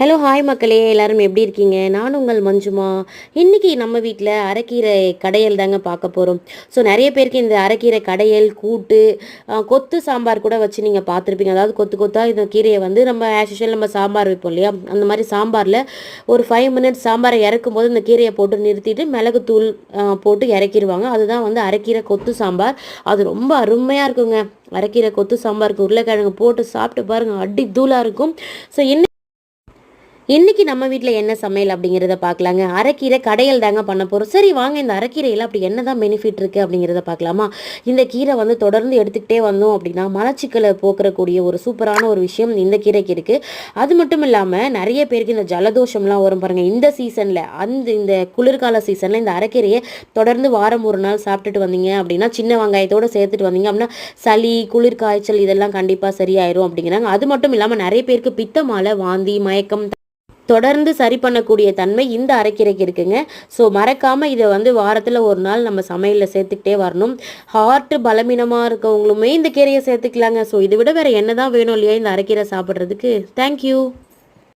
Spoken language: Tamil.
ஹலோ ஹாய் மக்களே, எல்லாரும் எப்படி இருக்கீங்க? நான் உங்கள் மஞ்சுமா. இன்றைக்கி நம்ம வீட்டில் அரைக்கீரை கடையல் தாங்க பார்க்க போகிறோம். ஸோ நிறைய பேருக்கு இந்த அரைக்கீரை கடையல் கூட்டு கொத்து சாம்பார் கூட வச்சு நீங்கள் பார்த்துருப்பீங்க. அதாவது கொத்து கொத்தாக இந்த கீரையை வந்து நம்ம ஆஸ் யூஷுவல் நம்ம சாம்பார் வைப்போம் இல்லையா, அந்த மாதிரி சாம்பாரில் ஒரு 5 மினிட்ஸ் சாம்பாரை இறக்கும் போது இந்த கீரையை போட்டு நிறுத்திட்டு மிளகுத்தூள் போட்டு இறக்கிடுவாங்க. அதுதான் வந்து அரைக்கீரை கொத்து சாம்பார். அது ரொம்ப அருமையாக இருக்குங்க. அரைக்கீரை கொத்து சாம்பாருக்கு உருளைக்கிழங்கு போட்டு சாப்பிட்டு பாருங்கள், அடி தூளாக இருக்கும். ஸோ இன்னைக்கு நம்ம வீட்டில் என்ன சமையல் அப்படிங்கிறத பார்க்கலாங்க. அரைக்கீரை கடையல் தாங்க பண்ண போகிறோம். சரி வாங்க, இந்த அரைக்கீரையில் அப்படி என்ன தான் பெனிஃபிட் இருக்குது அப்படிங்கிறத பார்க்கலாமா. இந்த கீரை வந்து தொடர்ந்து எடுத்துக்கிட்டே வந்தோம் அப்படின்னா மலச்சிக்கலை போக்குறக்கூடிய ஒரு சூப்பரான ஒரு விஷயம் இந்த கீரைக்கு இருக்குது. அது மட்டும் இல்லாமல் நிறைய பேருக்கு இந்த ஜலதோஷம்லாம் வரும் பாருங்கள். இந்த சீசனில் இந்த குளிர்கால சீசனில் இந்த அரைக்கீரையை தொடர்ந்து வாரம் ஒரு நாள் சாப்பிட்டுட்டு வந்தீங்க அப்படின்னா, சின்ன வெங்காயத்தோடு சேர்த்துட்டு வந்தீங்க அப்படின்னா சளி, குளிர் காய்ச்சல் இதெல்லாம் கண்டிப்பாக சரியாயிரும் அப்படிங்கிறாங்க. அது மட்டும் இல்லாமல் நிறைய பேருக்கு பித்தமால வாந்தி, மயக்கம் தொடர்ந்து சரி பண்ணக்கூடிய தன்மை இந்த அரைக்கீரைக்கு இருக்குங்க. ஸோ மறக்காமல் இதை வந்து வாரத்தில் ஒரு நாள் நம்ம சமையலில் சேர்த்துக்கிட்டே வரணும். ஹார்ட் பலவீனமாக இருக்கவங்களுமே இந்த கீரையை சேர்த்துக்கலாங்க. ஸோ இதை விட வேறு என்ன தான் வேணும் இல்லையா இந்த அரைக்கீரை சாப்பிட்றதுக்கு. தேங்க்யூ.